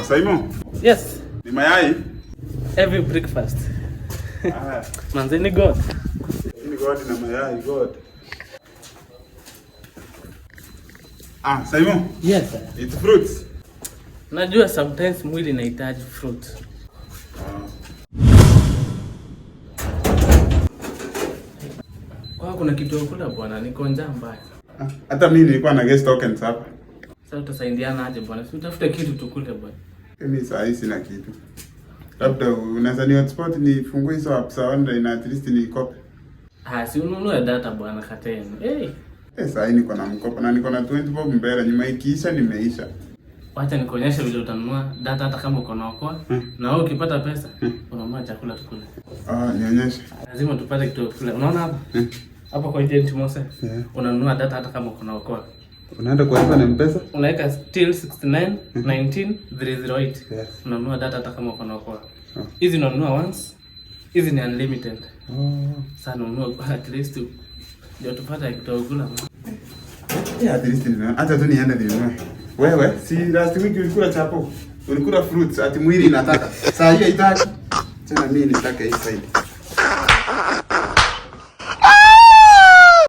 Simon. Yes. Ni mayai? Every breakfast. Manze ni God. Ni God na mayai, God. Simon. Yes, sir. It's fruits. Najua sometimes mwili inahitaji fruit. Kuna kitu ukula bwana, niko njaa mbaya. Hata mimi nilikuwa na guest tokens hapa. Sasa tutasaidiana aje bwana? Si utafute kitu tukule bwana. Mimi saa hii sina kitu. Labda unaweza ni hotspot nifungue hizo apps online at least nikope. Si ununue data bwana Kateni. Saa hii niko na mkopo na niko na 20 bob mbele, nyuma ikiisha nimeisha. Wacha nikuonyeshe vile utanunua data hata kama uko na okoa. Na wewe ukipata pesa, unanunua chakula tukule. Nionyeshe. Lazima tupate kitu tukule. Unaona hapa? Hapo kwa agent Mose. Unanunua data hata kama uko na okoa. Unaenda kulipa na M-Pesa? Unaweka still 69 19 308. Yes. Unanunua data hata kama uko na okoa. Hizi unanunua once. Hizi ni unlimited. Sasa unanunua at least ndio tupata kitu kula. At least hata tu niende ninunue. Wewe si last week ulikula chapo. Ulikula fruits ati mwili inataka. Saa hii haitaki. Tena mimi nitaka hii side.